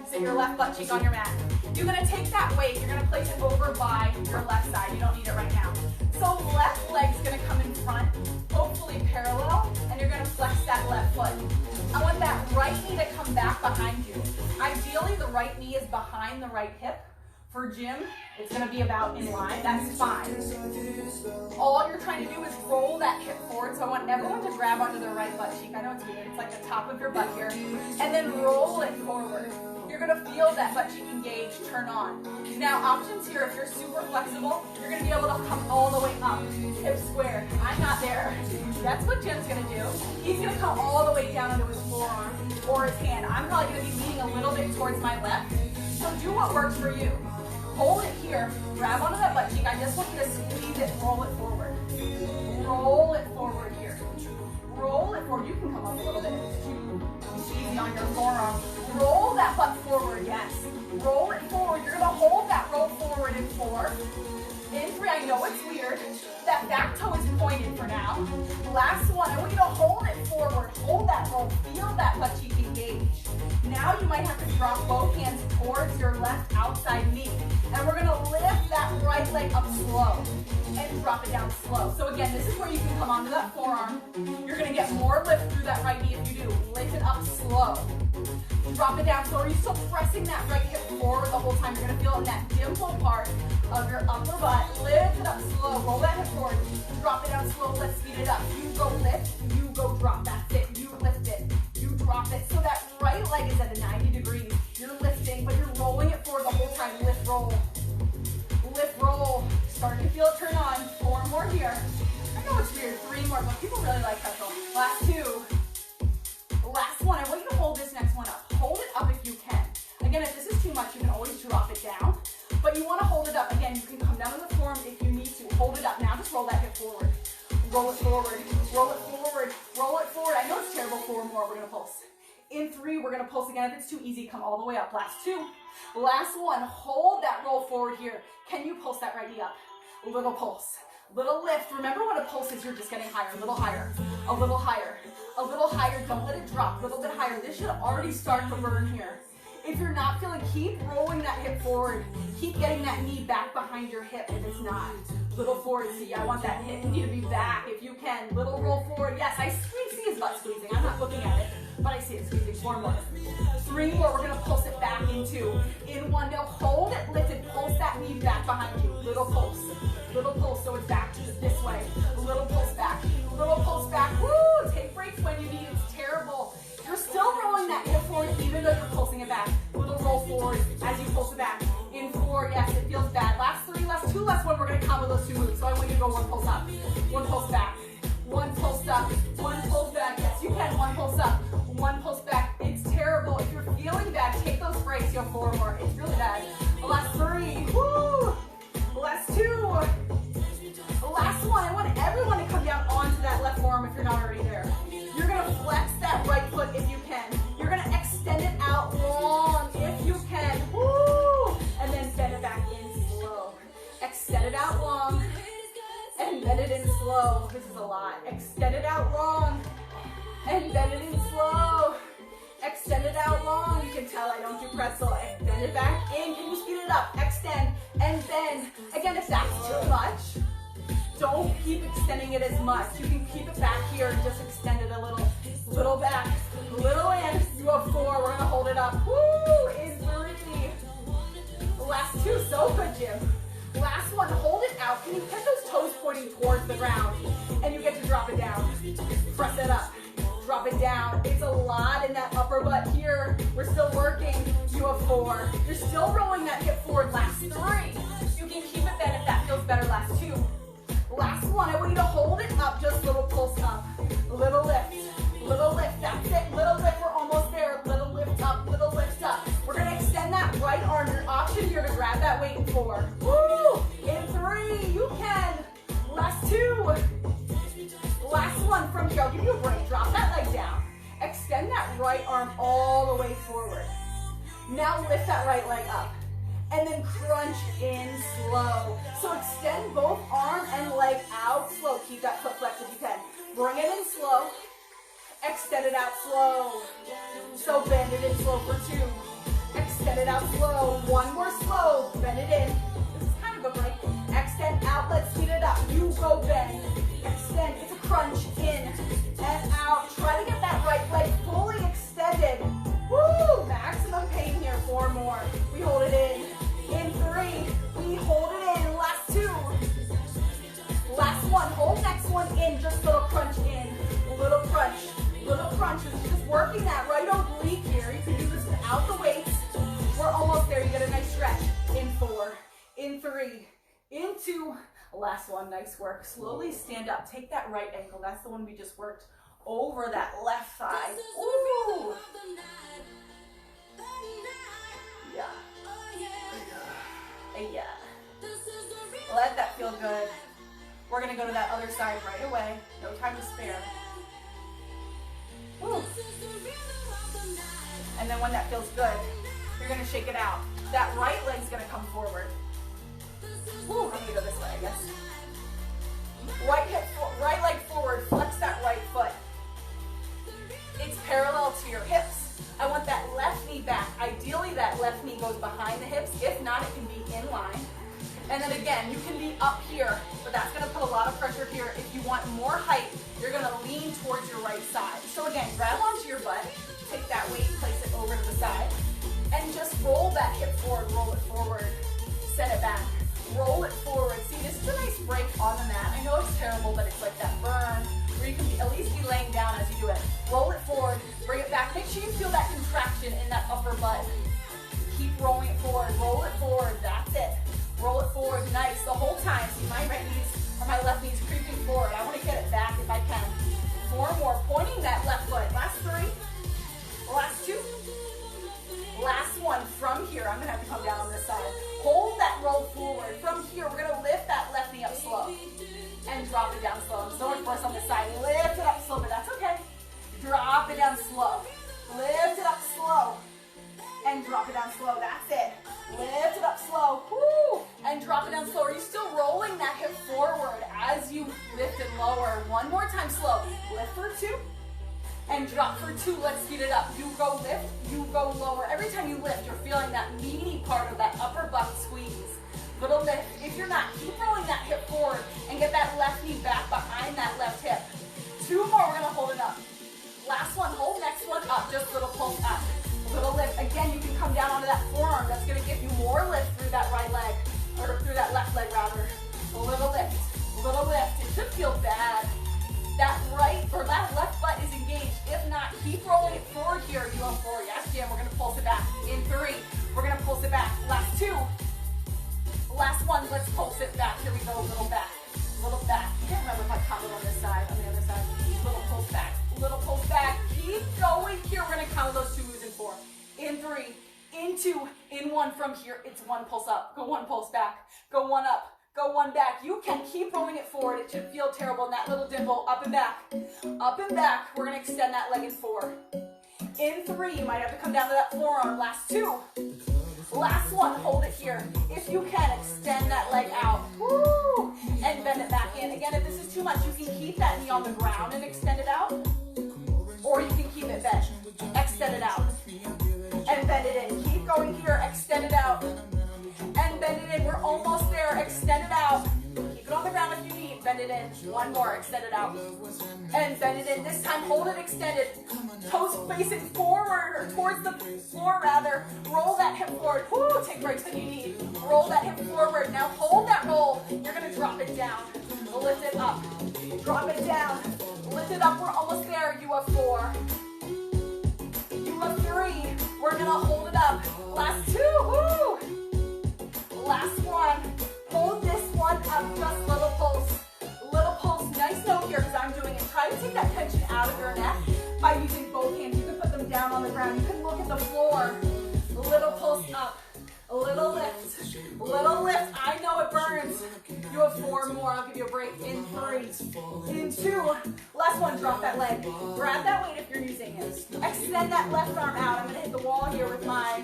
Sit your left butt cheek on your mat. You're going to take that weight. You're going to place it over by your left side. You don't need it right now. So left leg's going to come in front, hopefully parallel, and you're going to flex that left foot. I want that right knee to come back behind you. Ideally, the right knee is behind the right hip. For Jim, it's going to be about in line. That's fine. All you're trying to do is roll that hip forward. So I want everyone to grab onto their right butt cheek. I know it's weird. It's like the top of your butt here. And then roll it forward. You're going to feel that butt cheek engage, turn on. Now, options here, if you're super flexible, you're going to be able to come all the way up. Hip squared. I'm not there. That's what Jim's going to do. He's going to come all the way down into his forearm or his hand. I'm probably going to be leaning a little bit towards my left. So do what works for you. Hold it here, grab onto that butt cheek. I just want you to squeeze it, roll it forward. Roll it forward here. Roll it forward. You can come up a little bit. It's easy on your forearm. Roll that butt forward, yes. Roll it forward. You're going to hold that roll forward in 4. In 3, I know it's weird. That back toe is pointed for now. Last one, I want you to hold it forward. Hold that roll. Feel that butt cheek engage. Now you might have to drop both hands towards your left outside knee. And we're going to lift that right leg up slow and drop it down slow. So again, this is where you can come onto that forearm. You're going to get more lift through that right knee if you do. Lift it up slow. Drop it down. So are you still pressing that right hip forward the whole time? You're going to feel in that dimple part of your upper butt. Lift it up slow. Roll that hip forward. Drop it down slow. Let's speed it up. You go lift. You go drop. That's it. You lift it. You drop it. So that right leg is at a 90 degrees. You're lifting, but you're Feel it turn on. 4 more here. I know it's weird. 3 more, but people really like hustle. Last 2. Last one. I want you to hold this next one up. Hold it up if you can. Again, if this is too much, you can always drop it down. But you want to hold it up. Again, you can come down to the forearm if you need to. Hold it up. Now just roll that hip forward. Roll it forward. Roll it forward. Roll it forward. I know it's terrible. 4 more. We're going to pulse. In 3, we're going to pulse again. If it's too easy, come all the way up. Last 2. Last one. Hold that roll forward here. Can you pulse that right knee up? A little pulse. Little lift. Remember what a pulse is. You're just getting higher. A little higher. A little higher. A little higher. Don't let it drop. A little bit higher. This should already start to burn here. If you're not feeling, keep rolling that hip forward. Keep getting that knee back behind your hip if it's not. Little forward. See, I want that hip knee to be back if you can. Little roll forward. Yes, I see his butt squeezing. I'm not looking at it, but I see it squeezing. 4 more. 3 more. We're going to pulse it back in 2. In 1. Now hold it lifted. Pulse that knee back behind you. Little pulse. Little pulse so it's back this way. Little pulse back. Little pulse back. Woo! Take breaks when you need. It's terrible. You're still rolling that hip forward even though you're pulsing it back. Little roll forward as you pulse it back. In 4, yes, it feels bad. Last 3, last 2, last 1, we're going to combo those 2 moves. So I want you to go 1 pulse up, 1 pulse back, 1 pulse up, 1 pulse back. Yes, you can. 1 pulse up, 1 pulse back. It's terrible. If you're feeling bad, take those breaks. You have 4 more. It's really bad. Last 3. Woo! Last 2. Last 1. I want everyone to come down onto that left forearm if you're not already there. You're going to flex that right foot if you can. You're going to extend it out long if you can. Woo! And then bend it back in slow. Extend it out long and bend it in slow. This is a lot. Extend it out long and bend it in slow. Extend it out long. You can tell I don't do pretzel. Bend it back in. Can you speed it up? Extend and bend. Again, if that's too much, don't keep extending it as much. You can keep it back here and just extend it a little. Little back, little in. You have 4. We're going to hold it up. Woo! In 3. Last 2. So good, Jim. Last 1. Hold it out. Can you get those toes pointing towards the ground? And you get to drop it down. Press it up. Drop it down. It's a lot in that upper butt here. We're still working. You have 4. You're still rolling that hip forward. Last 3. You can keep it then if that feels better. Last 2. Last 1. I want you to hold it up. Just little pulse up. Little lift. Little lift. That's it. Little lift. We're almost there. Little lift up. Little lift up. We're going to extend that right arm. Your option here to grab that weight in 4. Woo! In 3. You can. Last 2. Last 1 from here. I'll give you a break. Drop that leg down. Extend that right arm all the way forward. Now lift that right leg up. And then crunch in slow. So extend both arm and leg out slow. Keep that foot flexed if you can. Bring it in slow. Extend it out slow. So bend it in slow for 2. Extend it out slow. 1 more slow. Bend it in. This is kind of a break. Extend out. Let's speed it up. You go bend. Extend. It's a crunch in and out. Try to get that right leg fully extended. Woo! Maximum pain here. 4 more. We hold it in. In 3. We hold it in. Last 2. Last 1. Hold next one in. Just little crunch in. Little crunch. Little crunch. It's just working that right oblique here. You can do this without the weights. We're almost there. You get a nice stretch. In 4. In 3. In 2. Last 1. Nice work. Slowly stand up. Take that right ankle. That's the one we just worked over that left thigh. Ooh. Yeah. Yeah. Let that feel good. We're going to go to that other side right away. No time to spare. Woo. And then when that feels good, you're going to shake it out. That right leg's going to come forward. Woo. I'm going to go this way, I guess. Right leg forward. Flex that right foot. It's parallel to your hips. I want that left knee back. Ideally, that left knee goes behind the hips. If not, it can be in line. And then again, you can be up here, but that's going to put a lot of pressure here. If you want more height, you're going to lean towards your right side. So again, grab onto your butt, take that weight, place it over to the side, and just roll that hip forward, roll it forward, set it back, roll it forward. See, this is a nice break on the mat. I know it's terrible, but it's like that burn where you can at least be laying down as you do it. Roll it forward, bring it back. Make sure you feel that contraction in that upper butt. Keep rolling it forward, that's it. Roll it forward, nice, the whole time. See, mine right and drop for 2. Let's speed it up. You go lift, you go lower. Every time you lift, you're feeling that meaty part of that upper butt squeeze. Little lift. If you're not, keep rolling that hip forward and get that left knee back behind that left hip. 2 more, we're gonna hold it up. Last one, hold, next one up, just little pulse up. Little lift. Again, you can come down onto that forearm. That's gonna give you more lift through that right leg, or through that left leg rather. A little lift, little lift. It should feel bad. That right or that left butt is engaged. If not, keep rolling it forward here. You go forward. Yes, Jim, we're gonna pulse it back. In 3, we're gonna pulse it back. Last 2. Last one, let's pulse it back. Here we go, little back. Little back. I can't remember if I counted on this side, on the other side. Little pulse back. Little pulse back. Keep going here. We're gonna count those 2s in 4. In 3, in 2, in 1 from here. It's 1 pulse up. Go 1 pulse back. Go 1 up. Go 1 back. You can keep rolling it forward. It should feel terrible in that little dimple. Up and back. Up and back. We're gonna extend that leg in 4. In 3, you might have to come down to that forearm. Last 2. Last one, hold it here. If you can, extend that leg out. Woo! And bend it back in. Again, if this is too much, you can keep that knee on the ground and extend it out. Or you can keep it bent. Extend it out. And bend it in. Keep going here. Extend it out. And bend it in. We're almost there. Extend it out. Keep it on the ground if you need. Bend it in. 1 more. Extend it out. And bend it in. This time, hold it extended. Toes facing forward, or towards the floor rather. Roll that hip forward. Woo, take breaks if you need. Roll that hip forward. Now hold that roll. You're gonna drop it down. Lift it up. Drop it down. Lift it up. We're almost there. You have 4. You have 3. We're gonna hold it up. Last 2. Woo! Last one. Hold this one up. Just little pulse. Little pulse. Nice note here because I'm doing it. Try to take that tension out of your neck by using both hands. You can put them down on the ground. You can look at the floor. Little pulse up. A little lift. Little lift. I know it burns. You have 4 more. I'll give you a break. In 3. In 2. Last one. Drop that leg. Grab that weight if you're using it. Extend that left arm out. I'm going to hit the wall here with mine.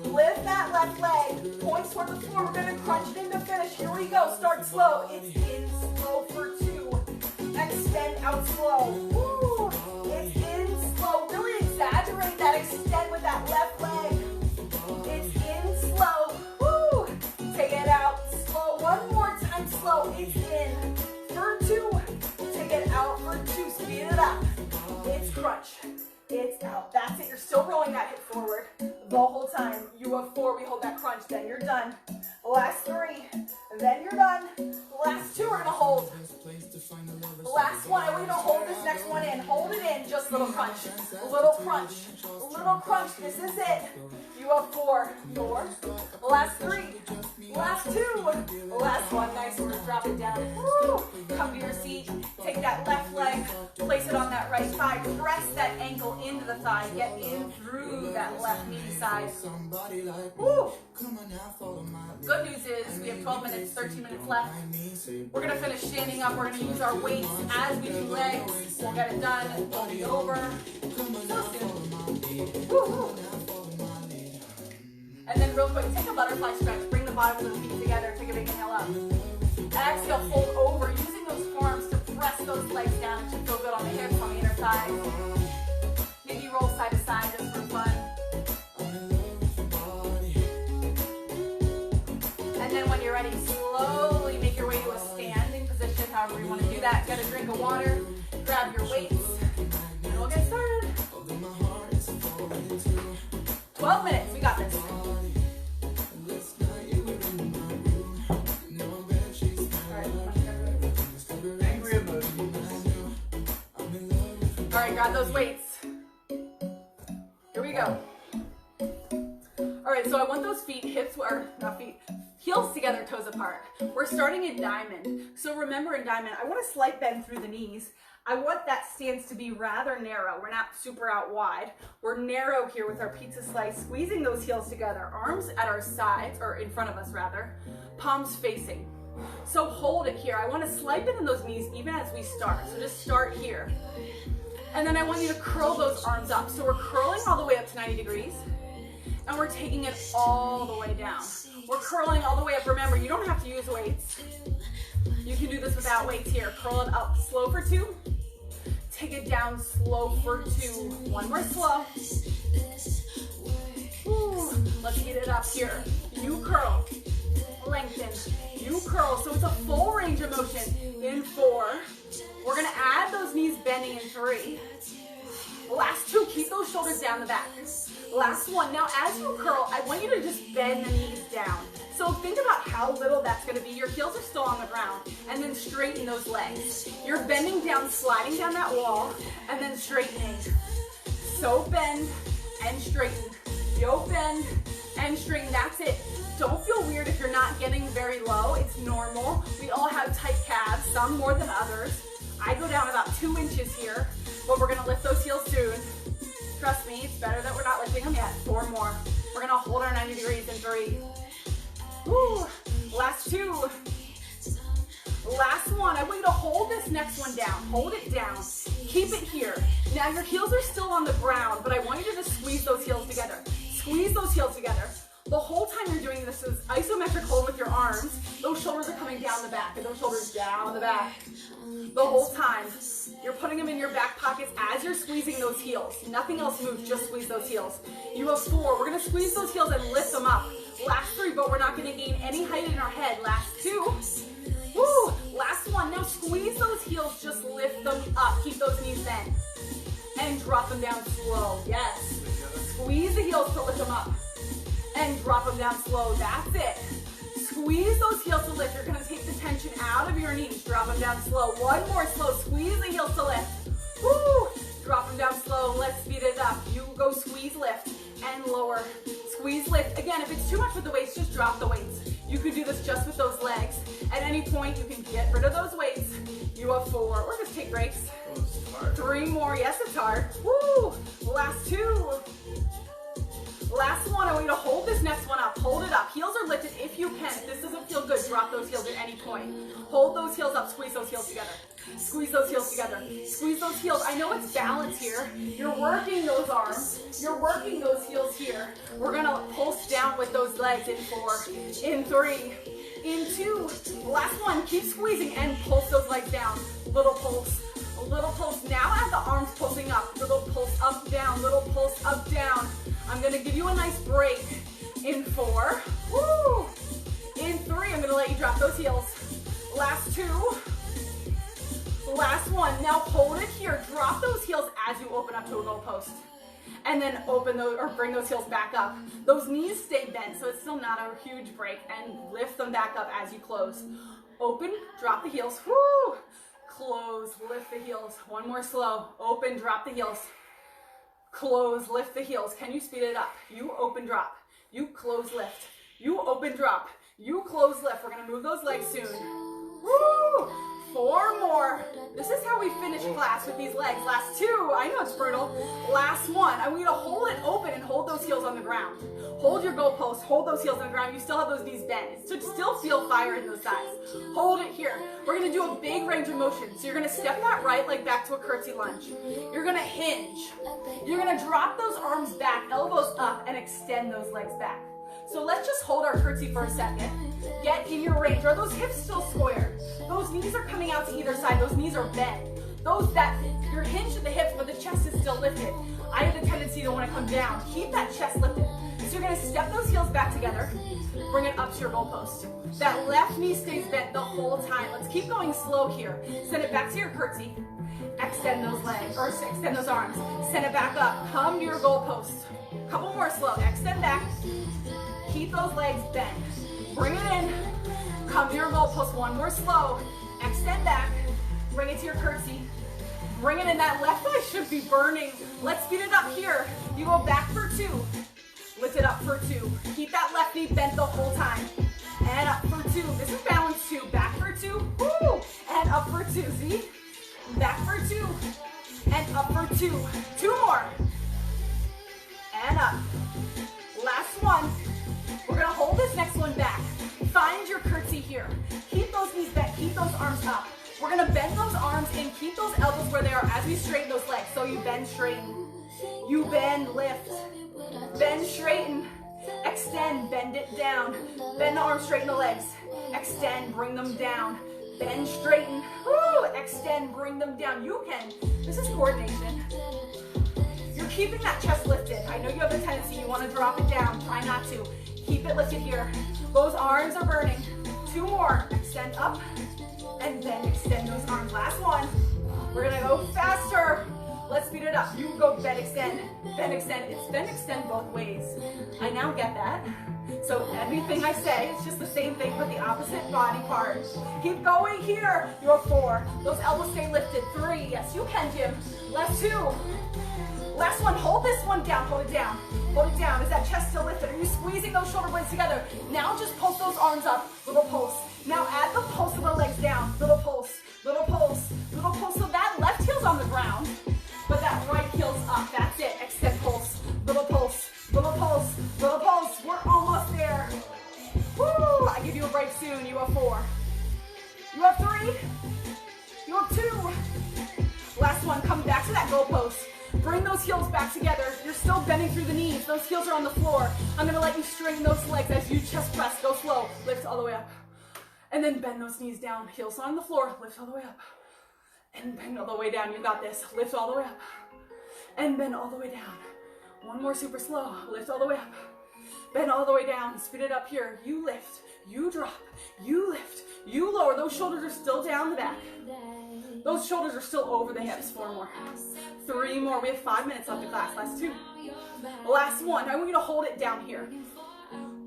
Lift that left leg. Point toward the floor. We're going to crunch it in to finish. Here we go. Start slow. It's in slow for 2. Extend out slow. Woo. It's in slow. Really exaggerate that extend with that left leg. It's in slow. Woo. Take it out slow. 1 more time slow. It's in for 2. Take it out for 2. Speed it up. It's crunch. It's out. That's it. You're still rolling that hip forward the whole time. You have 4. We hold that crunch. Then you're done. Last 3. Then you're done. Last 2 we're going to hold. Last one. I want you to hold this next one in. Hold it in. Just little crunch. Little crunch. Little crunch. This is it. You have 4. 4. Last 3. Last 2. Last one. Nice. We're going to drop it down. Woo. Come to your seat. Take that left leg. Place it on that right thigh. Press that ankle into the thigh. Get in through that left knee side. Woo. Good news is we have 12 minutes, 13 minutes left. We're going to finish standing up. We're going to use our weights as we do legs. We'll get it done. We'll be over. So soon. Woo. And then real quick, take a butterfly stretch. Bring the bottom of the feet together. Take a big inhale up. Exhale, fold over. Using those forearms to press those legs down. It should feel good on the hips, on the inner thighs. Maybe roll side to side just for fun. And then when you're ready, slowly make your way to a standing position, however you want to do that. Get a drink of water, grab your weights, and we'll get started. 12 minutes, we got this. All right, grab those weights. Here we go. All right, so I want those feet, hips, or not feet, heels together, toes apart. We're starting in diamond. So remember in diamond, I want a slight bend through the knees. I want that stance to be rather narrow. We're not super out wide. We're narrow here with our pizza slice, squeezing those heels together, arms at our sides, or in front of us rather, palms facing. So hold it here. I want to slight bend in those knees even as we start. So just start here. And then I want you to curl those arms up. So we're curling all the way up to 90 degrees. And we're taking it all the way down. We're curling all the way up. Remember, you don't have to use weights. You can do this without weights here. Curl it up. Slow for 2. Take take it down slow for 2. One more slow. Woo. Let's get it up here. You curl, lengthen, you curl. So it's a full range of motion in 4. We're gonna add those knees bending in 3. Last 2, keep those shoulders down the back. Last 1, now as you curl, I want you to just bend the knees down. So think about how little that's gonna be. Your heels are still on the ground, and then straighten those legs. You're bending down, sliding down that wall, and then straightening. So bend and straighten. Yo, bend and straighten, that's it. Don't feel weird if you're not getting very low, it's normal. We all have tight calves, some more than others. I go down about 2 inches here, but we're gonna lift those heels soon. Trust me, it's better that we're not lifting them yet. 4 more. We're gonna hold our 90 degrees in 3. Woo, last 2. Last 1, I want you to hold this next one down. Hold it down, keep it here. Now your heels are still on the ground, but I want you to just squeeze those heels together. Squeeze those heels together. The whole time you're doing this is isometric hold with your arms. Those shoulders are coming down the back, and those shoulders down the back. The whole time, you're putting them in your back pockets as you're squeezing those heels. Nothing else moves, just squeeze those heels. You have 4, we're gonna squeeze those heels and lift them up. Last 3, but we're not gonna gain any height in our head. Last 2, woo, last 1. Now squeeze those heels, just lift them up. Keep those knees bent. And drop them down slow, yes. Squeeze the heels to lift them up. And drop them down slow, that's it. Squeeze those heels to lift. You're gonna take the tension out of your knees. Drop them down slow. 1 more slow, squeeze the heels to lift. Woo! Drop them down slow, let's speed it up. You go squeeze, lift, and lower. Squeeze, lift. Again, if it's too much with the weights, just drop the weights. You could do this just with those legs. At any point, you can get rid of those weights. You have 4, or just take breaks. 3 more, yes, it's hard. Woo! Last 2. Last 1, I want you to hold this next one up. Hold it up. Heels are lifted if you can. If this doesn't feel good, drop those heels at any point. Hold those heels up. Squeeze those heels together. Squeeze those heels together. Squeeze those heels. I know it's balance here. You're working those arms. You're working those heels here. We're going to pulse down with those legs in 4, in 3, in 2. Last 1, keep squeezing and pulse those legs down. Little pulse. A little pulse. Now as the arms pulsing up. Little pulse up, down. Little pulse up, down. I'm gonna give you a nice break in 4. Woo! In 3, I'm gonna let you drop those heels. Last 2. Last 1. Now hold it here. Drop those heels as you open up to a goalpost. And then open those, or bring those heels back up. Those knees stay bent, so it's still not a huge break. And lift them back up as you close. Open, drop the heels. Woo! Close, lift the heels. 1 more slow. Open, drop the heels. Close, lift the heels. Can you speed it up? You open, drop. You close, lift. You open, drop. You close, lift. We're gonna move those legs soon. Woo! 4 more. This is how we finish class with these legs. Last 2. I know it's brutal. Last 1. I want you to hold it open and hold those heels on the ground. Hold your goalpost. Hold those heels on the ground. You still have those knees bent. So still feel fire in those thighs. Hold it here. We're going to do a big range of motion. So you're going to step that right leg back to a curtsy lunge. You're going to hinge. You're going to drop those arms back, elbows up, and extend those legs back. So let's just hold our curtsy for a second. Get in your range. Are those hips still square? Those knees are coming out to either side. Those knees are bent. You're hinged at the hips, but the chest is still lifted. I have the tendency to want to come down. Keep that chest lifted. So you're going to step those heels back together. Bring it up to your goalpost. That left knee stays bent the whole time. Let's keep going slow here. Send it back to your curtsy. Extend those legs, or extend those arms. Send it back up. Come to your goalpost. Couple more slow. Extend back. Keep those legs bent. Bring it in. Come to your goalpost. 1 more slow. Extend back. Bring it to your curtsy. Bring it in. That left thigh should be burning. Let's speed it up here. You go back for 2. Lift it up for 2. Keep that left knee bent the whole time. And up for 2. This is balance 2. Back for 2. Woo! And up for 2. See? Back for 2. And up for 2. 2 more. And up. Last 1. We're going to hold this next one back. Find your curtsy here. Keep those knees bent. Keep those arms up. We're going to bend those arms and keep those elbows where they are as we straighten those legs. So you bend, straighten. You bend, lift. Bend, straighten. Extend, bend it down. Bend the arms, straighten the legs. Extend, bring them down. Bend, straighten. Woo! extend, bring them down. You can. This is coordination. You're keeping that chest lifted. I know you have a tendency, you want to drop it down. Try not to. Keep it lifted here. Those arms are burning. 2 more. Extend up and then extend those arms. Last one. We're gonna go faster. Let's speed it up. You go bend, extend, bend, extend. It's bend, extend both ways. I now get that. So everything I say is just the same thing, but the opposite body part. Keep going here. You have 4. Those elbows stay lifted. 3. Yes, you can, Jim. Last 2. Last one. Hold this one down. Hold it down. Hold it down. Is that chest still lifted? Are you squeezing those shoulder blades together? Now just pulse those arms up. Little pulse. Now add the pulse of the legs down. Little pulse. Little pulse. Little pulse. So that left heel's on the ground, but that right heel's up. That's it. Extend pulse. Little pulse. Little pulse. Little pulse. We're almost there. Woo! I give you a break soon. You have 4. You have 3. You have 2. Last one. Come back to that goal post. Bring those heels back together. You're still bending through the knees. Those heels are on the floor. I'm going to let you straighten those legs as you chest press. Go slow. Lift all the way up. And then bend those knees down. Heels on the floor. Lift all the way up. And bend all the way down. You got this. Lift all the way up. And bend all the way down. One more super slow. Lift all the way up. Bend all the way down. Speed it up here. You lift. You drop. You lift. You lower. Those shoulders are still down the back. Those shoulders are still over the hips. 4 more. 3 more. We have 5 minutes left of class. Last 2. Last 1. I want you to hold it down here.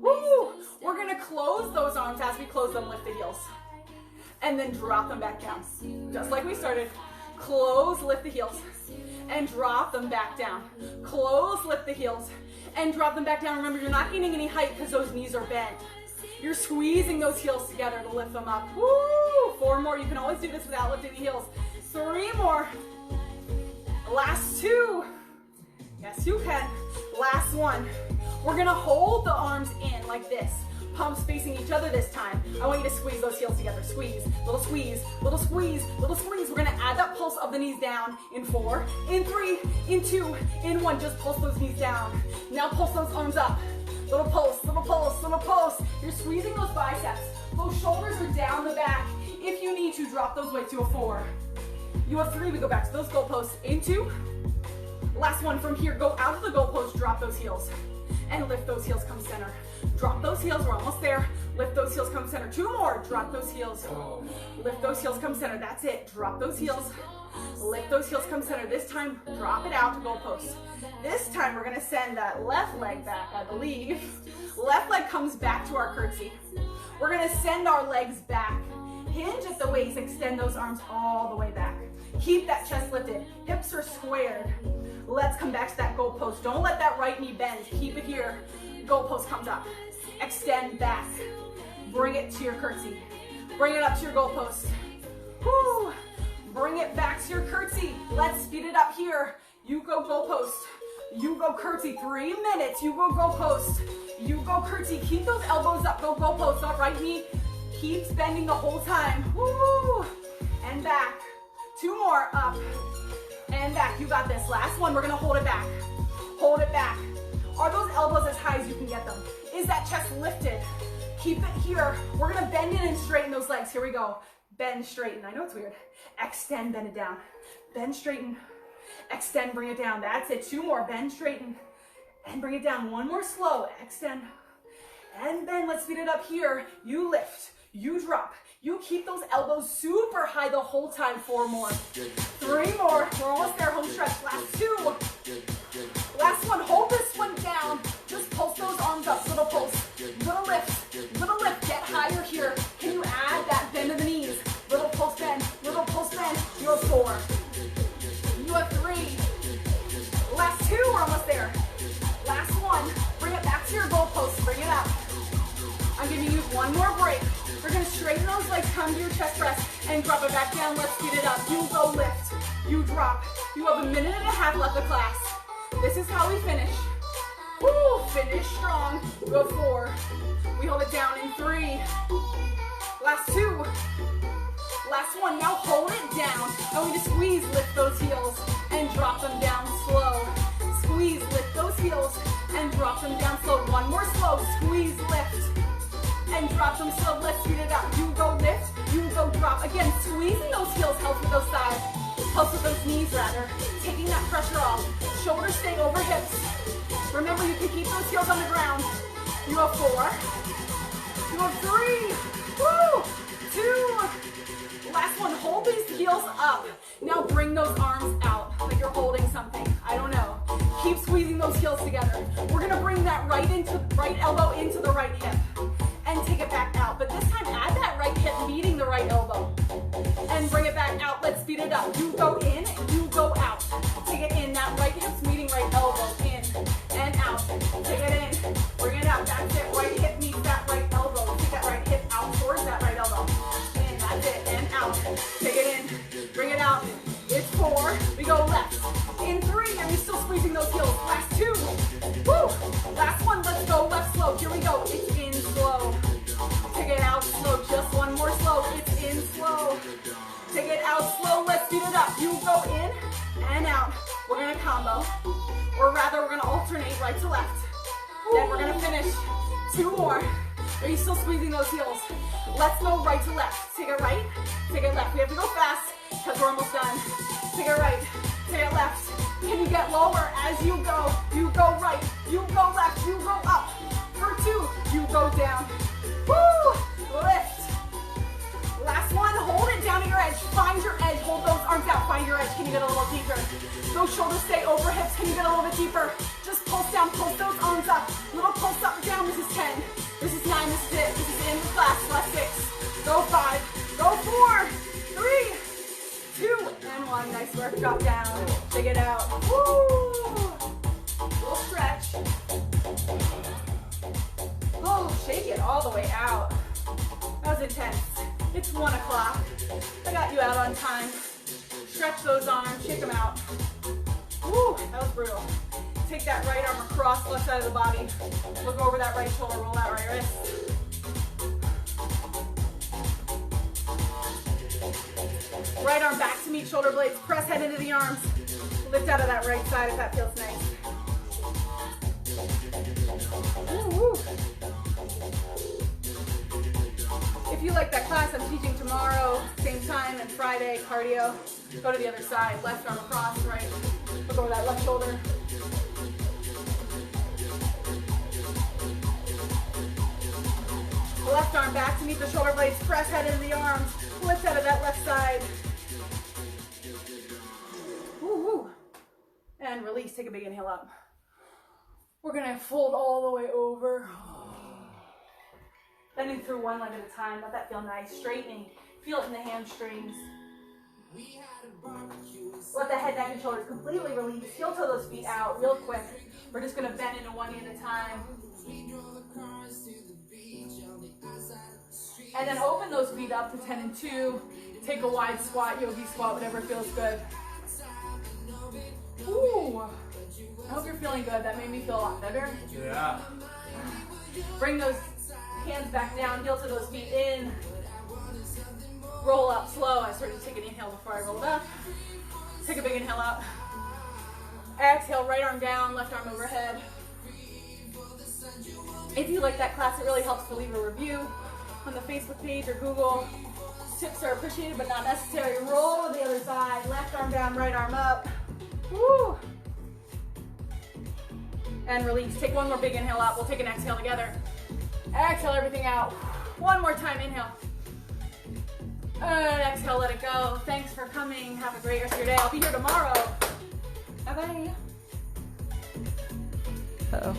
Woo! We're going to close those arms. As we close them, lift the heels. And then drop them back down. Just like we started. Close, lift the heels. And drop them back down. Close, lift the heels. And drop them back down. Remember, you're not gaining any height because those knees are bent. You're squeezing those heels together to lift them up. Woo! 4 more. You can always do this without lifting the heels. 3 more. Last 2. Yes, you can. Last 1. We're going to hold the arms in like this. Palms facing each other this time. I want you to squeeze those heels together. Squeeze, little squeeze, little squeeze, little squeeze. We're going to add that pulse of the knees down in 4, in 3, in 2, in 1. Just pulse those knees down. Now pulse those arms up. Little pulse, little pulse, little pulse. You're squeezing those biceps. Those shoulders are down the back. If you need to, drop those weights to a 4. You have 3. We go back to those goalposts. In 2. Last one from here. Go out of the goalpost. Drop those heels. And lift those heels. Come center. Drop those heels. We're almost there. Lift those heels. Come center. 2 more. Drop those heels. Lift those heels. Come center. That's it. Drop those heels. Lift those heels. Come center. This time, drop it out to goalpost. This time, we're going to send that left leg back, I believe. Left leg comes back to our curtsy. We're going to send our legs back. Hinge at the waist. Extend those arms all the way back. Keep that chest lifted. Hips are squared. Let's come back to that goalpost. Don't let that right knee bend. Keep it here. Goalpost comes up. Extend back. Bring it to your curtsy. Bring it up to your goalpost. Woo! Bring it back to your curtsy. Let's speed it up here. You go goalpost. You go curtsy. 3 minutes. You go goalpost. You go curtsy. Keep those elbows up. Go goalpost. That right knee keeps bending the whole time. Woo! And back. 2 more. Up. And back. You got this. Last one. We're going to hold it back. Hold it back. Are those elbows as high as you can get them? Is that chest lifted? Keep it here. We're going to bend in and straighten those legs. Here we go. Bend, straighten. I know it's weird. Extend, bend it down. Bend, straighten. Extend, bring it down. That's it. 2 more. Bend, straighten. And bring it down. 1 more slow. Extend. And bend. Let's speed it up here. You lift. You drop. You keep those elbows super high the whole time. 4 more. 3 more. We're almost there. Home stretch. Last 2. Last one. Hold this one down. Just pulse those arms up. Little pulse. Little lift. Little lift. Get higher here. Can you add that bend of the knees? Little pulse bend. Little pulse bend. You have 4. You have 3. Last 2. We're almost there. Last 1. Bring it back to your goalpost. Bring it up. I'm giving you 1 more break. We're going to straighten those legs, come to your chest press, and drop it back down. Let's speed it up. You go lift. You drop. You have 1.5 minutes left of class. This is how we finish. Woo! Finish strong. Go 4. We hold it down in 3. Last 2. Last 1. Now hold it down. I want you to squeeze, lift those heels, and drop them down slow. Squeeze, lift those heels, and drop them down slow. 1 more slow. Squeeze, lift. and drop them slow. Let's speed it up. You go lift, you go drop. Again, squeezing those heels helps with those thighs. Helps with those knees rather. Taking that pressure off. Shoulders stay over hips. Remember, you can keep those heels on the ground. You have 4. You have 3. Woo! 2. Last one. Hold these heels up. Now bring those arms out like you're holding something. I don't know. Keep squeezing those heels together. We're gonna bring that right elbow into the right hip and take it back out. But this time, add that right hip meeting the right elbow and bring it back out. Let's speed it up. You go in, you go out. Take it in. That right hip's meeting right elbow. In and out. Take it in. Bring it out. That's it. Right hip meets that right elbow. Take that right hip out towards that right elbow. In. That's it. And out. Take it in. Bring it out. It's 4. We go left. In 3. And we're still squeezing those heels. Last 2. Woo! Last one. Let's go left slow. Here we go. It's in slow. Take it out slow. Just one more slow. It's in slow. Take it out slow. Let's speed it up. You go in and out. We're going to combo. Or rather, we're going to alternate right to left. Then we're going to finish 2 more. Are you still squeezing those heels? Let's go right to left. Take it right. Take it left. We have to go fast because we're almost done. Take it right. Take it left. Can you get lower as you go? You go right. You go left. You go up. For 2. You go down. Woo! Lift. Last one. Hold it down to your edge. Find your edge. Hold those arms out. Find your edge. Can you get a little deeper? Those shoulders stay over hips. Can you get a little bit deeper? Just pulse down. Pulse those arms up. Little pulse up and down. This is 10. This is 9. This is it. This is the end of class. Last 6. Go 5. Go 4. 3. 2. And 1. Nice work. Drop down. Take it out. Woo! Little stretch. Oh, shake it all the way out. That was intense. It's 1 o'clock. I got you out on time. Stretch those arms, shake them out. Woo, that was brutal. Take that right arm across left side of the body. Look over that right shoulder, roll that right wrist. Right arm back to meet shoulder blades. Press head into the arms. Lift out of that right side if that feels nice. Woo, woo. If you like that class, I'm teaching tomorrow, same time, and Friday, cardio. Go to the other side, left arm across, right. Look over that left shoulder. Left arm back to meet the shoulder blades. Press head into the arms. Lift out of that left side. Woo, woo. And release. Take a big inhale up. We're going to fold all the way over. Bending through one leg at a time. Let that feel nice. Straightening. Feel it in the hamstrings. Let the head, neck, and shoulders completely release. Heel toe those feet out real quick. We're just going to bend into one knee at a time. And then open those feet up to 10 and 2. Take a wide squat, yogi squat, whatever feels good. Ooh. I hope you're feeling good. That made me feel a lot better. Yeah. Bring those hands back down, heel to those feet in. Roll up slow. I started to take an inhale before I rolled up. Take a big inhale out. Exhale, right arm down, left arm overhead. If you like that class, it really helps to leave a review on the Facebook page or Google. Tips are appreciated but not necessary. Roll to the other side. Left arm down, right arm up. Woo! And release. Take one more big inhale out. We'll take an exhale together. Exhale everything out. One more time, inhale. Exhale, let it go. Thanks for coming. Have a great rest of your day. I'll be here tomorrow. Bye-bye. Uh-oh.